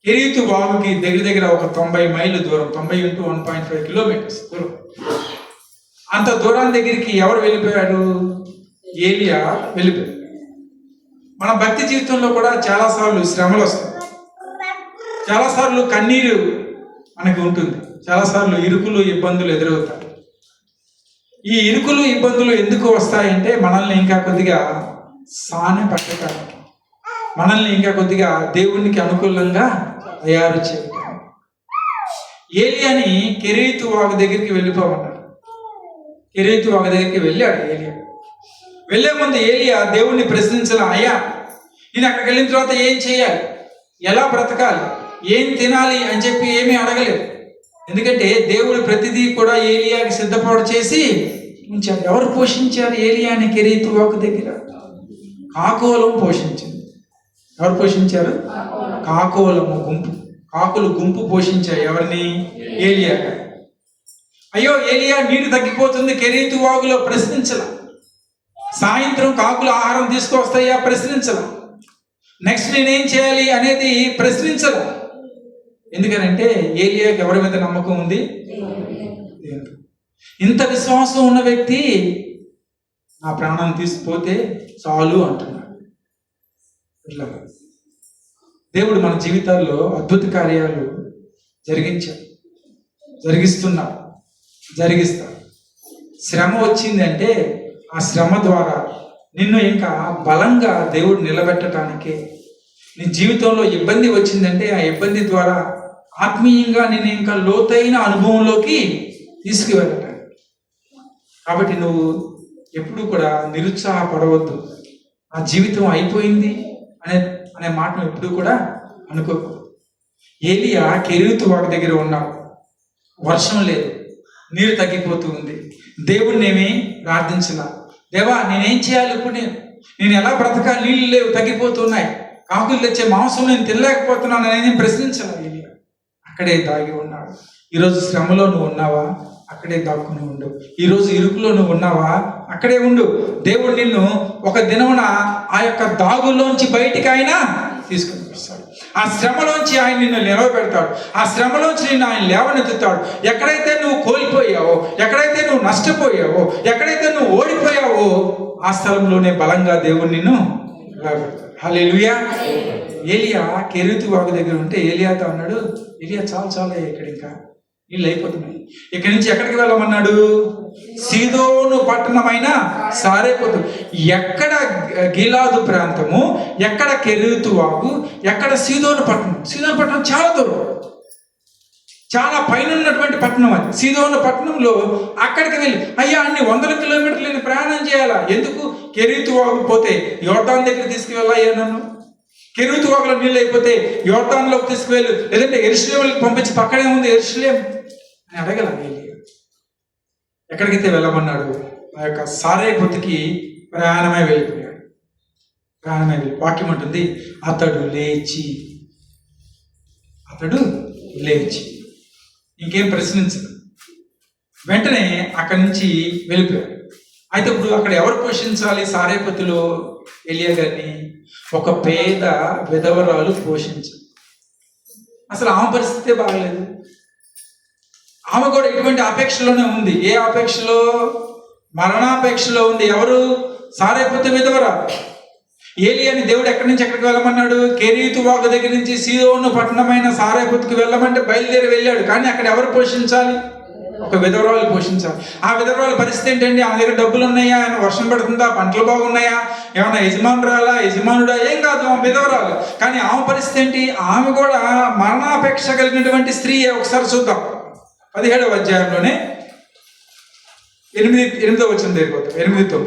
కెరీతు వాగుకి దగ్గర ఒక 90 మైళ్ళు దూరం, 90 × 1.5 కిలోమీటర్స్ దూరం. అంత దూరం దగ్గరికి ఎవరు వెళ్ళిపోయాడు? ఏలియా వెళ్ళిపోయాడు. మన భక్తి జీవితంలో కూడా చాలాసార్లు శ్రమలు వస్తాయి, చాలాసార్లు కన్నీరు మనకి ఉంటుంది, చాలాసార్లు ఇరుకులు ఇబ్బందులు ఎదురవుతాయి. ఈ ఇరుకులు ఇబ్బందులు ఎందుకు వస్తాయంటే మనల్ని ఇంకా కొద్దిగా పట్టడానికి, మనల్ని ఇంకా కొద్దిగా దేవునికి అనుకూలంగా తయారు చేయడం. ఏలియాని కెరీతు వాగు దగ్గరికి వెళ్ళిపోమన్నాడు. కెరీతు వాగు దగ్గరికి వెళ్ళాడు ఏలియా. వెళ్ళే ముందు ఏలియా దేవుణ్ణి ప్రశ్నించాల, అయ్యా నేను అక్కడికి వెళ్ళిన తర్వాత ఏం చేయాలి, ఎలా బ్రతకాలి, ఏం తినాలి అని చెప్పి ఏమీ అడగలేదు. ఎందుకంటే దేవుడు ప్రతిదీ కూడా ఏలియాకి సిద్ధపాటు చేసి ఉంచాడు. ఎవరు పోషించారు ఏలియాని కెరీతు వాగు దగ్గర? కాకోలం పోషించింది. ఎవరు పోషించారు? కాకోలము గుంపు, కాకులు గుంపు పోషించాయి ఎవరిని? ఏలియా. అయ్యో ఏలియా నీరు తగ్గిపోతుంది కెరీతు వాగులో, ప్రశ్నించాల. సాయంత్రం కాకులు ఆహారం తీసుకొస్తాయా? ప్రశ్నించాల. నెక్స్ట్ నేనేం చేయాలి అనేది ప్రశ్నించాల. ఎందుకనంటే ఏలియాకి ఎవరి మీద నమ్మకం ఉంది? ఇంత విశ్వాసం ఉన్న వ్యక్తి నా ప్రాణం తీసిపోతే చాలు అంటున్నాడు. ఇట్లా దేవుడు మన జీవితాల్లో అద్భుత కార్యాలు జరిగిస్తాడు. శ్రమ వచ్చిందంటే ఆ శ్రమ ద్వారా నిన్ను ఇంకా బలంగా దేవుడు నిలబెట్టడానికే. నీ జీవితంలో ఇబ్బంది వచ్చిందంటే ఆ ఇబ్బంది ద్వారా ఆత్మీయంగా నేను ఇంకా లోతైన అనుభవంలోకి తీసుకువెళ్ళటానికి. కాబట్టి నువ్వు ఎప్పుడు కూడా నిరుత్సాహపడవద్దు. ఆ జీవితం అయిపోయింది అనే మాటను ఎప్పుడు కూడా అనుకోకు. ఏలియా కెరీతు వాగు దగ్గర ఉన్నాడు, వర్షం లేదు, నీరు తగ్గిపోతూ ఉంది. దేవుడిని ఏమీ ప్రార్థించలా. దేవా నేనేం చేయాలి, ఇప్పుడు నేను ఎలా బ్రతకాలి, నీళ్ళు లేవు, తగ్గిపోతున్నాయి, కాకులు తెచ్చే మాంసం నేను తినలేకపోతున్నాను అనేది ప్రశ్నించాలి. ఏలియా అక్కడే దాగి ఉన్నాడు. ఈరోజు శ్రమలో నువ్వు ఉన్నావా? అక్కడే దాక్కుని ఉండు. ఈరోజు ఇరుకులో నువ్వు ఉన్నావా? అక్కడే ఉండు. దేవుడు నిన్ను ఒక దినమున ఆ యొక్క దాగుల్లోంచి బయటికి ఆయన తీసుకుని వస్తాడు. ఆ శ్రమలోంచి ఆయన నిన్ను నిలవబెడతాడు. ఆ శ్రమలోంచి నిన్ను ఆయన లేవనెత్తుతాడు. ఎక్కడైతే నువ్వు కోల్పోయావో, ఎక్కడైతే నువ్వు నష్టపోయావో, ఎక్కడైతే నువ్వు ఓడిపోయావో ఆ స్థలంలోనే బలంగా దేవుడు నిన్ను నిలవబెడతాడు. హల్లెలూయా. ఏలియా కెరీతు వాగు దగ్గర ఉంటే ఏలియాతో అన్నాడు, ఏలియా చాలా ఇక్కడ ఇంకా నీళ్ళు అయిపోతున్నాయి, ఇక్కడి నుంచి ఎక్కడికి వెళ్ళమన్నాడు? సీదోను పట్టణమైన సారేపోతు. ఎక్కడ గిలాదు ప్రాంతము, ఎక్కడ కెరీతు వాగు, ఎక్కడ సీదోను పట్టణం. సీదోను పట్టణం చాలా దూరం, చాలా పైన ఉన్నటువంటి పట్టణం అది. సీదోను పట్టణంలో అక్కడికి వెళ్ళి, అయ్యా అన్ని 100 కిలోమీటర్లు నేను ప్రయాణం చేయాలా? ఎందుకు? కెరీతు వాగు పోతే యోర్దాను దగ్గర తీసుకువెళ్ళాయ్యా నన్ను. కెరీతు వాగులో నీళ్ళు అయిపోతే యోర్దానులోకి తీసుకువెళ్ళు, లేదంటే యెరూషలేముకి పంపించి పక్కనే ఉంది యెరూషలేం అని అడగల. ఎక్కడికైతే వెళ్ళమన్నాడు ఆ యొక్క సారేపొతుకి ప్రయాణమే వెళ్ళిపోయాడు. వాక్యం అంటుంది, అతడు లేచి ఇంకేం ప్రశ్నించదు, వెంటనే అక్కడి నుంచి వెళ్ళిపోయాడు. అయితే ఇప్పుడు అక్కడ ఎవరు పోషించాలి? సారేపతిలో ఎలియా గారిని ఒక పేద విధవరాలు పోషించాలి. అసలు ఆమె పరిస్థితే బాగలేదు. ఆమె కూడా ఇటువంటి అపేక్షలోనే ఉంది. ఏ అపేక్షలో? మరణాపేక్షలో ఉంది. ఎవరు? సారేపతి విధవరాలు. ఏలియాని దేవుడు ఎక్కడి నుంచి ఎక్కడికి వెళ్ళమన్నాడు? కెరీతు వాగు దగ్గర నుంచి సీదోను పట్టణమైన సారేపతికి వెళ్ళమంటే బయలుదేరి వెళ్ళాడు. కానీ అక్కడ ఎవరు పోషించాలి? ఒక విధవరాలు పోషించాలి. ఆ విధవరాల పరిస్థితి ఏంటండి? ఆమె దగ్గర డబ్బులు ఉన్నాయా? ఆయన వర్షం పడుతుందా? పంటలు బాగున్నాయా? ఏమన్నా యజమానుడా? ఏం కాదు, ఆమె విధవరాలు. కానీ ఆమె పరిస్థితి ఏంటి? ఆమె కూడా మరణాపేక్ష కలిగినటువంటి స్త్రీ. ఒకసారి చూద్దాం 17వ అధ్యాయంలోనే 8వ వచనం దగ్గరికి 8-9.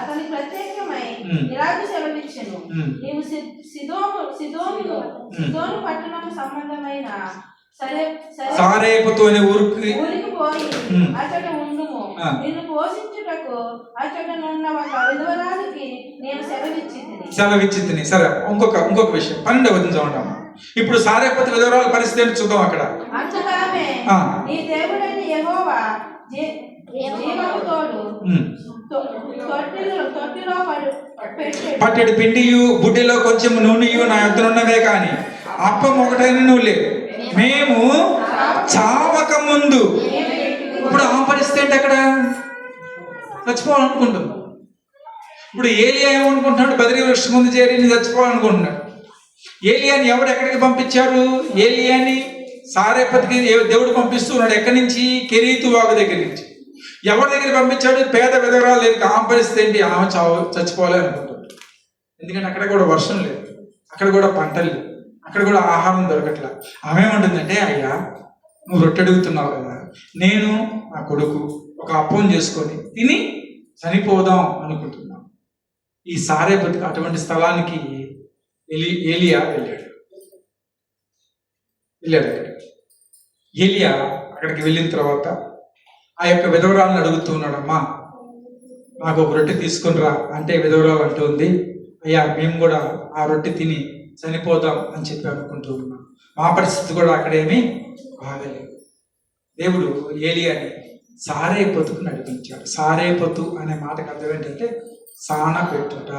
అతనికి ప్రత్యేకమై ఇలాగూ సెలవిచ్చెను, నీవు సిదోను పట్టణం సంబంధమైన సారేపతు అనే ఊరికి పోయి అతడు ఉండుము. నిన్ను పోషించుటకు అతడునున్న ఒక విధవరాలికి నేను సెలవిచ్చితిని. సరే, ఇంకొక విషయం 12వ వచనం చూడండి. ఇప్పుడు సారేపతి విధవరాల పరిస్థితి ఏంటి చూద్దాం. అక్కడ నీ దేవుడైన యెహోవా జీవముతోడు తొట్టిలో పట్టెడు పిండియు బుడ్డిలో కొంచెం నూనెయు నా యొద్దనున్నవే కానీ అప్పం ఒకటైన నువ్వు లేవు, మేము చావక ముందు. ఇప్పుడు ఆ పరిస్థితి ఏంటి? అక్కడ చచ్చిపోవాలనుకుంటుంది. ఇప్పుడు ఏలియా ఏమనుకుంటున్నాడు? బద్రీ వృక్షం ముందు చేరి చచ్చిపోవాలనుకుంటున్నాడు. ఏలియాని ఎవరు ఎక్కడికి పంపించారు? ఏలియాని సారేపతికి దేవుడు పంపిస్తున్నాడు. ఎక్కడి నుంచి? కెరీతు వాగు దగ్గర నుంచి. ఎవరి దగ్గర పంపించాడు? పేద విధవరాలు దగ్గరికి. ఆమె పరిస్థితి ఏంటి? ఆమె చచ్చిపోవాలి అనుకుంటుంది. ఎందుకంటే అక్కడ కూడా వర్షం లేదు, అక్కడ కూడా పంటలు లేవు, అక్కడ కూడా ఆహారం దొరకట్లా. ఆమె ఏమంటుందంటే, అయ్యా నువ్వు రొట్టె అడుగుతున్నావు కదా, నేను నా కొడుకు ఒక అప్పం చేసుకొని తిని చనిపోదాం అనుకుంటున్నాను. ఈ సారేపతికి అటువంటి స్థలానికి ఏలియా వెళ్ళాడు. ఏలియా అక్కడికి వెళ్ళిన తర్వాత ఆ యొక్క విధవరాలను అడుగుతూ ఉన్నాడు, అమ్మా నాకు ఒక రొట్టె తీసుకుని రా అంటే విధవరాలు అంటుంది, అయ్యా మేము కూడా ఆ రొట్టె తిని చనిపోదాం అని చెప్పి అనుకుంటూ ఉన్నాం. మా పరిస్థితి కూడా అక్కడేమీ బాగలేదు. దేవుడు ఏలియాని సారేపతుకు నడిపించాడు. సారేపతు అనే మాటకు అర్థం ఏంటంటే సాన పెట్టుట.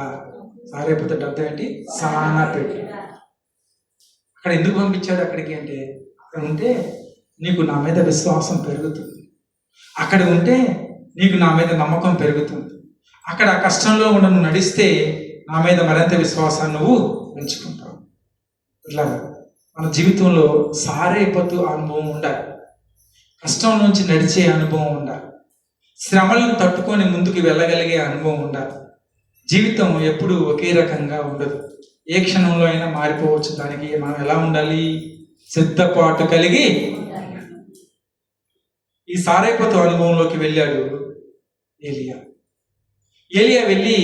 సారేపతు అర్థం ఏంటి? సాన పెట్టుట. అక్కడ ఎందుకు పంపించాడు అక్కడికి అంటే, అక్కడ ఉంటే నీకు నా మీద విశ్వాసం పెరుగుతుంది, అక్కడ ఉంటే నీకు నా మీద నమ్మకం పెరుగుతుంది, అక్కడ కష్టంలో ఉన్న నువ్వు నడిస్తే నా మీద మరింత విశ్వాసాన్ని నువ్వు పెంచుకుంటావు. ఇట్లా మన జీవితంలో సారేపతు అనుభవం ఉండాలి, కష్టం నుంచి నడిచే అనుభవం ఉండాలి, శ్రమలను తట్టుకొని ముందుకు వెళ్ళగలిగే అనుభవం ఉండాలి. జీవితం ఎప్పుడూ ఒకే రకంగా ఉండదు, ఏ క్షణంలో అయినా మారిపోవచ్చు. దానికి మనం ఎలా ఉండాలి? సిద్ధపాటు కలిగి. ఈ సారేపతు అనుభవంలోకి వెళ్ళాడు ఏలియా వెళ్ళి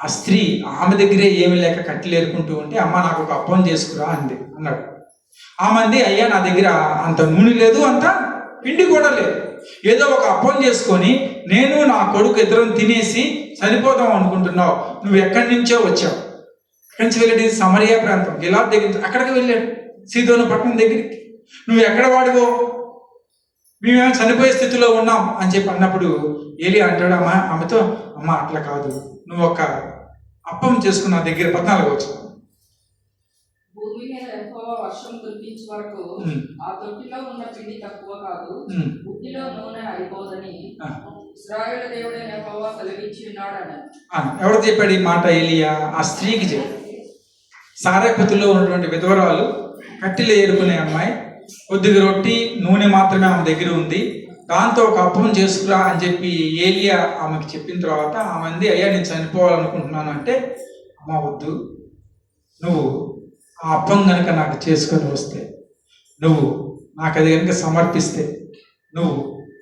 ఆ స్త్రీ ఆమె దగ్గరే ఏమి లేక కట్టెలు ఏరుకుంటూ ఉంటే, అమ్మ నాకు ఒక అప్పం చేసుకురా అన్నాడు. ఆమె అంది, అయ్యా నా దగ్గర అంత నూనె లేదు, అంత పిండి కూడా లేదు, ఏదో ఒక అప్పం చేసుకొని నేను నా కొడుకు ఇద్దరం తినేసి చనిపోదాం అనుకుంటున్నావు, నువ్వు ఎక్కడి నుంచో వచ్చావు. ఎక్కడి నుంచి వెళ్ళాడు? సమరియా ప్రాంతం, గిలాద్ దగ్గర అక్కడికి వెళ్ళాడు, సీదోను పట్టణం దగ్గరికి. నువ్వు ఎక్కడ వాడివో, మేమేమో చనిపోయే స్థితిలో ఉన్నాం అని చెప్పి అన్నప్పుడు ఏలియా అంటాడు ఆమెతో, అమ్మ అట్లా కాదు, నువ్వు ఒక అప్పం చేసుకున్న దగ్గర 14వ వచనం, యెహోవా వర్షం కురిపించే వరకు ఆ తొట్టిలో ఉన్న పిండి తక్కువ కాదు, బుడ్డిలో నూనె అయిపోదని ఇశ్రాయేలు దేవుడైన యెహోవా సెలవిచ్చి ఉన్నాడని. ఎవరు చెప్పాడు ఈ మాట? ఎలీయా ఆ స్త్రీకి చెప్పాడు. సారెపతిలో ఉన్నటువంటి విధవరాలు, కట్టెలు ఏరుకునే అమ్మాయి, కొద్దిగా రొట్టి నూనె మాత్రమే ఆమె దగ్గర ఉంది, దాంతో ఒక అప్పం చేసుకురా అని చెప్పి ఏలియా ఆమెకి చెప్పిన తర్వాత ఆమె అంది, అయ్యా నేను చనిపోవాలనుకుంటున్నాను అంటే, అమ్మ వద్దు, నువ్వు ఆ అప్పం కనుక నాకు చేసుకొని వస్తే, నువ్వు నాకు అది కనుక సమర్పిస్తే, నువ్వు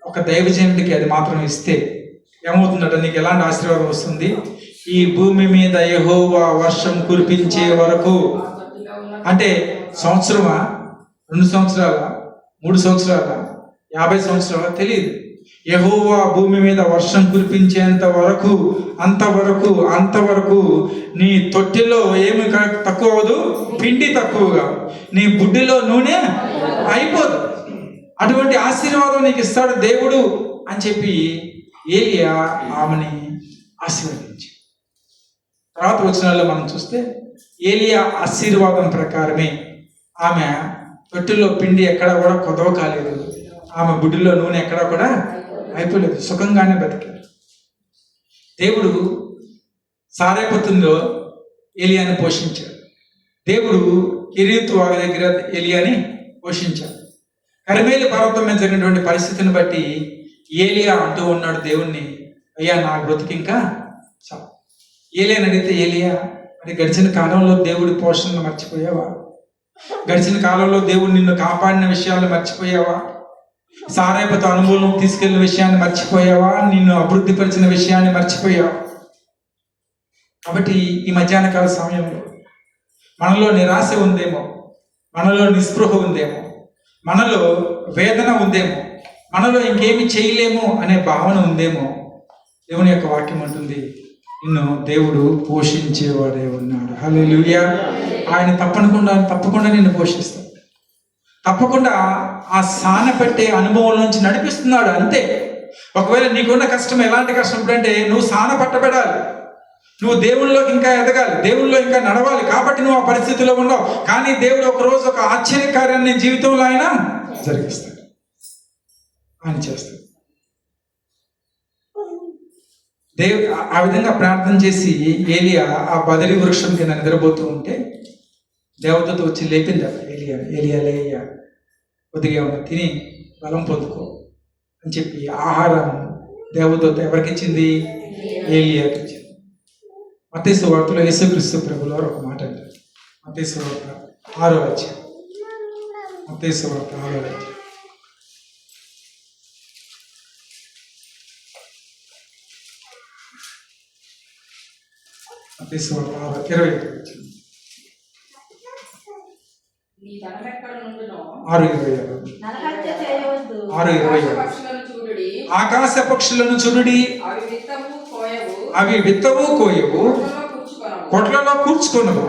ఒక దైవజనుడికి అది మాత్రం ఇస్తే ఏమవుతుందట, నీకు ఎలాంటి ఆశీర్వాదం వస్తుంది? ఈ భూమి మీద యెహోవా వర్షం కురిపించే వరకు, అంటే సంవత్సరమా, 2 సంవత్సరాల, 3 సంవత్సరాల, 50 సంవత్సరాల తెలియదు. యెహోవా భూమి మీద వర్షం కురిపించేంత వరకు, అంతవరకు నీ తొట్టిలో ఏమి తక్కువ అవ్వదు, పిండి తక్కువగా, నీ బుడ్డిలో నూనె అయిపోదు. అటువంటి ఆశీర్వాదం నీకు ఇస్తాడు దేవుడు అని చెప్పి ఏలియా ఆమెని ఆశీర్వదించి, తర్వాత వచనాల్లో మనం చూస్తే ఏలియా ఆశీర్వాదం ప్రకారమే ఆమె తొట్టిలో పిండి ఎక్కడా కూడా కొదవ కాలేదు, ఆమె బుడ్డిలో నూనె ఎక్కడా కూడా అయిపోలేదు, సుఖంగానే బతికారు. దేవుడు సారెపతుల్లో ఏలియాని పోషించాడు. దేవుడు కెరీతు వాగు దగ్గర ఏలియాని పోషించాడు. కర్మేలు పర్వతం మీద జరిగినటువంటి పరిస్థితిని బట్టి ఏలియా అంటూ ఉన్నాడు దేవుణ్ణి, అయ్యా నా బ్రతికి ఇంకా చాలు. ఏలియాని అడిగితే, ఏలియా మరి గడిచిన కాలంలో దేవుడి పోషణను మర్చిపోయావా? గడిచిన కాలంలో దేవుడు నిన్ను కాపాడిన విషయాలను మర్చిపోయావా? సారేపత అనుభవం తీసుకెళ్లిన విషయాన్ని మర్చిపోయావా? నిన్ను అభివృద్ధిపరిచిన విషయాన్ని మర్చిపోయావా? కాబట్టి ఈ మధ్యాహ్న కాల సమయంలో మనలో నిరాశ ఉందేమో, మనలో నిస్పృహ ఉందేమో, మనలో వేదన ఉందేమో, మనలో ఇంకేమి చేయలేము అనే భావన ఉందేమో, దేవుని యొక్క వాక్యం అంటుంది, నిన్ను దేవుడు పోషించేవాడే ఉన్నాడు. హల్లెలూయా. ఆయన తప్పకుండా నిన్ను పోషిస్తాడు. తప్పకుండా ఆ సాన పెట్టే అనుభవం నుంచి నడిపిస్తున్నాడు, అంతే. ఒకవేళ నీకున్న కష్టం ఎలాంటి కష్టం అంటే, నువ్వు సాన పట్టబడాలి, నువ్వు దేవుళ్ళలోకి ఇంకా ఎదగాలి, దేవుళ్ళలో ఇంకా నడవాలి, కాబట్టి నువ్వు ఆ పరిస్థితిలో ఉన్నావు. కానీ దేవుడు ఒకరోజు ఒక ఆశ్చర్యకార్యాన్ని జీవితంలో ఆయన జరిగిస్తాడు, ఆయన చేస్తాడు. ఆ విధంగా ప్రార్థన చేసి ఏలియా ఆ బదరి వృక్షం కింద నిద్రపోతూ ఉంటే దేవదూత వచ్చి లేపింది. ఏలియా కొద్దిగా ఏమన్నా తిని బలం పొందుకో అని చెప్పి ఆహారం దేవదూత ఎవరికి ఇచ్చింది? ఏలియాకి ఇచ్చింది. మత్తయి సువార్తలో యేసుక్రీస్తు ప్రభుల వారు ఒక మాట అంటారు. మత్తయి సువార్త 6వ అధ్యాయం. మత్తయి సువార్త 6వ అధ్యాయం. మత్తయి సువార్త 6:21 వచ్చింది. 6:26. ఆకాశ పక్షులను చూడుడి, అవి విత్తవు కోయవు, కొట్లలో కూర్చుకొనవు,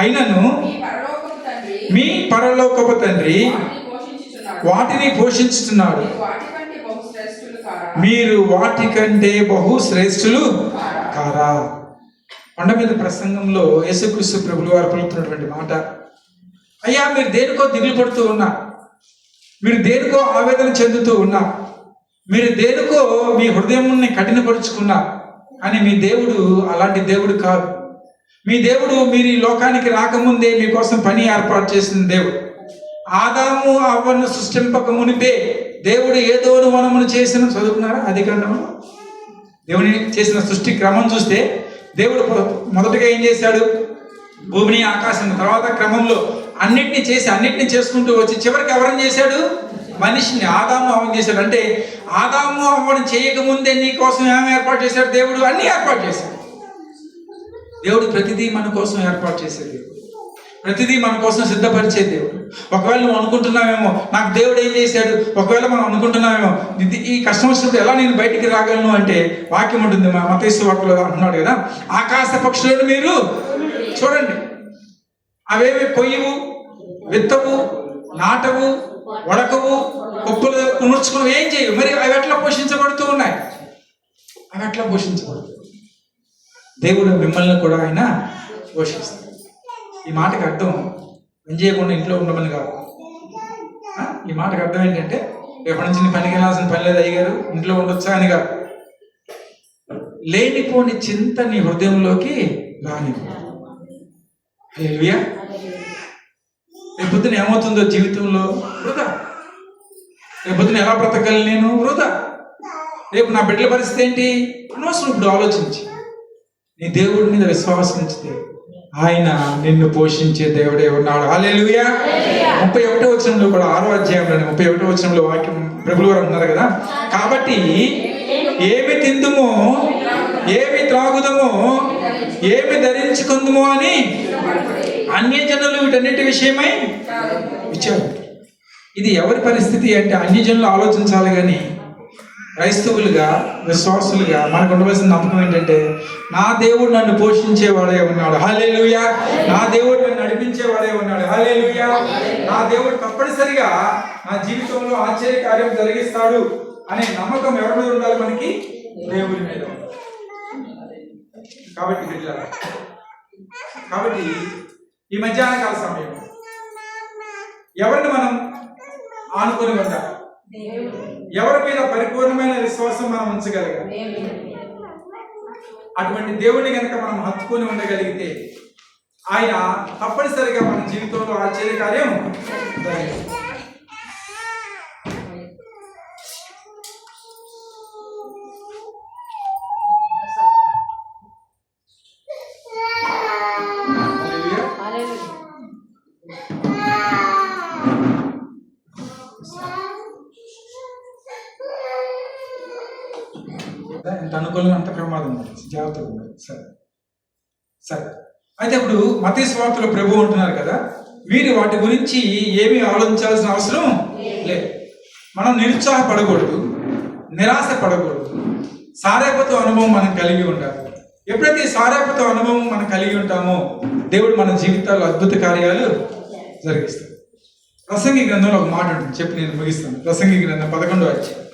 అయినను మీ పరలోకపు తండ్రి వాటిని పోషించుతున్నాడు. మీరు వాటి కంటే బహు శ్రేష్ఠులు కారా. కొండ మీద ప్రసంగంలో యేసుక్రీస్తు ప్రభులు వారు పలుకుతున్నటువంటి మాట, అయ్యా మీరు దేనికో దిగులు పడుతూ ఉన్నా, మీరు దేనికో ఆవేదన చెందుతూ ఉన్నా, మీరు దేనికో మీ హృదయాన్ని కఠినపరుచుకున్నా, కానీ మీ దేవుడు అలాంటి దేవుడు కాదు. మీ దేవుడు మీరు ఈ లోకానికి రాకముందే మీకోసం పని ఏర్పాటు చేసిన దేవుడు. ఆదాము అవ్వను సృష్టింపక మునిపే దేవుడు ఏదోను వనమును చేసిన, చదువుకున్నారా అది గ్రంథంలో? దేవుని చేసిన సృష్టి క్రమం చూస్తే దేవుడు మొదటగా ఏం చేశాడు? భూమిని, ఆకాశం, తర్వాత క్రమంలో అన్నిటిని చేసి అన్నిటిని చేసుకుంటూ వచ్చి చివరికి ఎవరిని చేశాడు? మనిషిని, ఆదాము అవ్వని చేశాడు. అంటే ఆదాము అవ్వని చేయకముందే నీ కోసం ఏమి ఏర్పాటు చేశాడు దేవుడు? అన్ని ఏర్పాటు చేశాడు. దేవుడు ప్రతిదీ మన కోసం ఏర్పాటు చేసే దేవుడు, ప్రతిదీ మన కోసం సిద్ధపరిచే దేవుడు. ఒకవేళ నువ్వు అనుకుంటున్నావేమో నాకు దేవుడు ఏం చేశాడు, ఒకవేళ మనం అనుకుంటున్నామేమో ఈ కష్టం వచ్చినప్పుడు ఎలా నేను బయటికి రాగలను అంటే వాక్యం ఉంటుంది. మత్తయి సువార్తలో అంటున్నాడు కదా, ఆకాశ పక్షులను మీరు చూడండి, అవేవి కొయ్యవు, విత్తవు, నాటవు, వడకవు, కుప్పలు నూర్చుకుని ఏం చేయవు, మరి అవి ఎట్లా పోషించబడుతూ ఉన్నాయి? అవి ఎట్లా పోషించబడుతుంది? దేవుడు మిమ్మల్ని కూడా ఆయన పోషిస్తాడు. ఈ మాటకి అర్థం, పని చేయకుండా ఇంట్లో ఉండమని కాదు. ఈ మాటకు అర్థం ఏంటంటే ఎప్పటి నుంచి నీ పనికి వెళ్ళాల్సిన పని లేదు అయ్యగారు, ఇంట్లో ఉండొచ్చా అని కాదు. లేనిపోని చింత నీ హృదయంలోకి రాని. హల్లెలూయా. రేపొద్దున ఏమవుతుందో జీవితంలో వృధా. రేపొద్దున ఎలా బ్రతకాలి నేను వృధా. రేపు నా బిడ్డల పరిస్థితి ఏంటి అనవసరం. ఇప్పుడు ఆలోచించి నీ దేవుడి మీద విశ్వాసం ఉంచితే ఆయన నిన్ను పోషించే దేవుడే ఉన్నాడు. హల్లెలూయా. 31వ వచనంలో కూడా 6వ అధ్యాయంలోని 31వ వచనంలో వాక్యం ప్రభువు వారు అంటున్నారు కదా, కాబట్టి ఏమి తిందుమో ఏమి త్రాగుదమో ఏమి ధరించుకుందుమో అని అన్యజనులు వీటన్నిటి విషయమై ఇచ్చారు. ఇది ఎవరి పరిస్థితి అంటే అన్యజనులు ఆలోచించాలి. కానీ క్రైస్తవులుగా విశ్వాసులుగా మనకు ఉండవలసిన నమ్మకం ఏంటంటే నా దేవుడు నన్ను పోషించేవాడే ఉన్నాడు. హల్లెలూయా. నా దేవుడు నన్ను నడిపించేవాడే ఉన్నాడు. హల్లెలూయా. నా దేవుడు తప్పనిసరిగా నా జీవితంలో ఆశ్చర్య కార్యం జరిగిస్తాడు అనే నమ్మకం ఎవరి మీద ఉండాలి? మనకి దేవుడి మీద. కాబట్టి ఈ మధ్యాహ్న కాల సమయం ఎవరిని మనం ఆనుకొని ఉండాలి? ఎవరి మీద పరిపూర్ణమైన విశ్వాసం మనం ఉంచగలగాలి. అటువంటి దేవుని కనుక మనం హత్తుకొని ఉండగలిగితే ఆయన తప్పనిసరిగా మన జీవితంలో ఆశ్చర్యకార్యం జరిగిస్తుంది. ఎంత అనుకూలం అంత ప్రమాదం ఉంది, జాగ్రత్తగా ఉండాలి. సరే అయితే ఇప్పుడు మత్తయి సువార్తలో ప్రభు అంటున్నారు కదా, మీరు వాటి గురించి ఏమీ ఆలోచించాల్సిన అవసరం లేదు. మనం నిరుత్సాహపడకూడదు, నిరాశ పడకూడదు. సారేపతో అనుభవం మనం కలిగి ఉండాలి. ఎప్పుడైతే సారేపతో అనుభవం మనం కలిగి ఉంటామో దేవుడు మన జీవితాల్లో అద్భుత కార్యాలు జరిగిస్తాడు. ప్రసంగి గ్రంథంలో ఒక మాట ఉంటుంది, చెప్పి నేను ముగిస్తాను. ప్రసంగి గ్రంథం 11వ అధ్యాయం.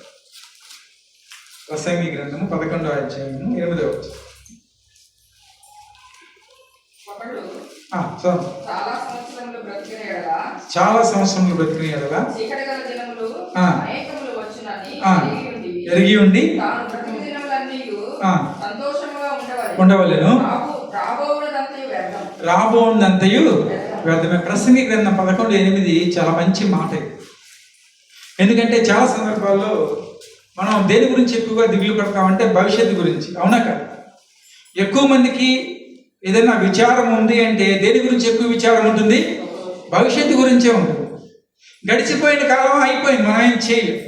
ప్రసంగి గ్రంథము 11వ అధ్యాయం 8వ వచనం. చాలా సంవత్సరములు బ్రతికిన ఎడల ఎరిగి ఉండి ఉండవలెను, రాబోనంతయు వ్యర్థమే. ప్రసంగి గ్రంథం 11:8 చాలా మంచి మాట. ఎందుకంటే చాలా సందర్భాల్లో మనం దేని గురించి ఎక్కువగా దిగులు పడతామంటే భవిష్యత్తు గురించి. అవునా కదా? ఎక్కువ మందికి ఏదైనా విచారం ఉంది అంటే దేని గురించి ఎక్కువ విచారం ఉంటుంది? భవిష్యత్తు గురించే ఉంటుంది. గడిచిపోయిన కాలం అయిపోయింది, మనం ఏం చేయలేం.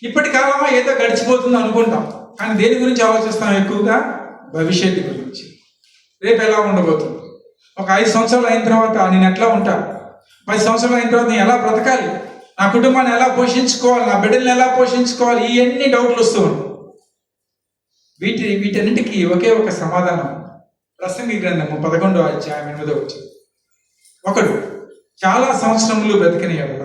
ఇప్పటి కాలమా ఏదో గడిచిపోతుంది అనుకుంటాం, కానీ దేని గురించి ఆలోచిస్తాం? ఎక్కువగా భవిష్యత్తు గురించి. రేపు ఎలా ఉండబోతుంది, ఒక 5 సంవత్సరాలు అయిన తర్వాత నేను ఎట్లా ఉంటాను, 10 సంవత్సరాలు అయిన తర్వాత నేను ఎలా బ్రతకాలి, నా కుటుంబాన్ని ఎలా పోషించుకోవాలి, నా బిడ్డల్ని ఎలా పోషించుకోవాలి, ఇవన్నీ డౌట్లు వస్తూ ఉంటాయి. వీటన్నిటికీ ఒకే ఒక సమాధానం. ప్రసంగి గ్రంథము 11వ అధ్యాయం 8వ వచనం. ఒకడు చాలా సంవత్సరములు బ్రతికిన ఎడల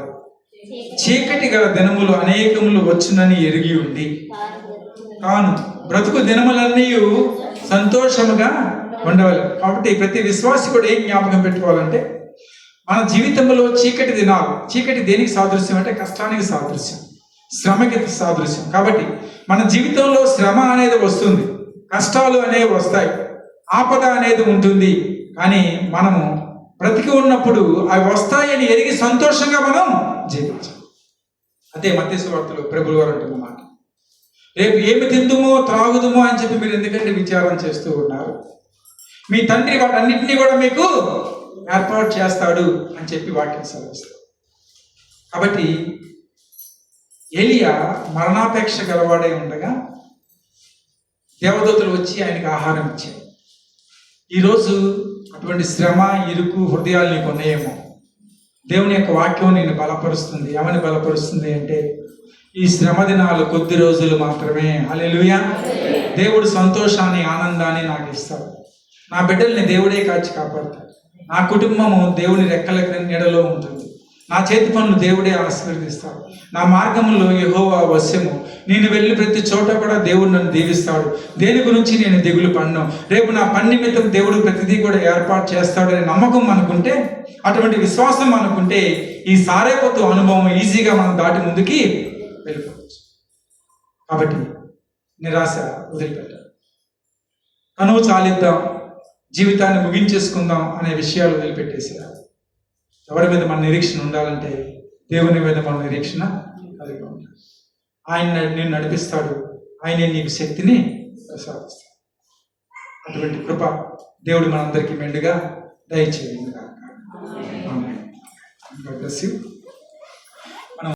చీకటి గల దినములు అనేకములు వచ్చునని ఎరిగి ఉండి తాను బ్రతుకు దినములన్నీ సంతోషముగా ఉండవాలి. కాబట్టి ప్రతి విశ్వాసి కూడా ఏం జ్ఞాపకం పెట్టుకోవాలంటే, మన జీవితంలో చీకటి దినాలు, చీకటి దేనికి సాదృశ్యం అంటే కష్టానికి సాదృశ్యం, శ్రమకి సాదృశ్యం. కాబట్టి మన జీవితంలో శ్రమ అనేది వస్తుంది, కష్టాలు అనేవి వస్తాయి, ఆపద అనేది ఉంటుంది. కానీ మనము బ్రతికి ఉన్నప్పుడు అవి వస్తాయని ఎరిగి సంతోషంగా మనం జీవించాలి. అదే మత్తయి సువార్తలో ప్రభువు వారు అంటున్న మాట. రేపు ఏమి తిందుమో త్రాగుదుమో అని చెప్పి మీరు ఎందుకంటే విచారం చేస్తూ ఉన్నారు? మీ తండ్రి వాటన్నింటినీ కూడా మీకు ఏర్పాటు చేస్తాడు అని చెప్పి వాక్యం సెలవిస్తాడు. కాబట్టి ఎలియా మరణాపేక్ష గలవాడై ఉండగా దేవదూతలు వచ్చి ఆయనకు ఆహారం ఇచ్చారు. ఈరోజు అటువంటి శ్రమ, ఇరుకు హృదయాలు నీకు ఉన్నాయేమో. దేవుని యొక్క వాక్యం నేను బలపరుస్తుంది. ఏమని బలపరుస్తుంది అంటే, ఈ శ్రమ దినాలు కొద్ది రోజులు మాత్రమే. హల్లెలూయా. దేవుడు సంతోషాన్ని, ఆనందాన్ని నాకు ఇస్తాడు. నా బిడ్డల్ని దేవుడే కాచి కాపాడతాడు. నా కుటుంబము దేవుని రెక్కల నీడలో ఉంటుంది. నా చేతి పనులు దేవుడే ఆశీర్వదిస్తాడు. నా మార్గంలో యెహోవా వశ్యము. నేను వెళ్ళి ప్రతి చోట కూడా దేవుడు నన్ను దీవిస్తాడు. దేని గురించి నేను దిగులు పడను. రేపు నా పని నిమిత్తం దేవుడు ప్రతిదీ కూడా ఏర్పాటు చేస్తాడనే నమ్మకం మనకుంటే, అటువంటి విశ్వాసం మనకుంటే, ఈ సారేపొత్తు అనుభవం ఈజీగా మనం దాటి ముందుకి వెళ్ళిపోవచ్చు. కాబట్టి నిరాశ వదిలిపెట్టాలి. కనువు చాలిద్దాం, జీవితాన్ని ముగించేసుకుందాం అనే విషయాలు వదిలిపెట్టేసేయాలి. ఎవరి మీద మన నిరీక్షణ ఉండాలంటే దేవుని మీద మన నిరీక్షణ కలిగి ఉండాలి. ఆయన నేను నడిపిస్తాడు, ఆయనే నీకు శక్తిని ప్రసాదిస్తాడు. అటువంటి కృప దేవుడు మనందరికీ మెండుగా దయచేయండి. God bless you.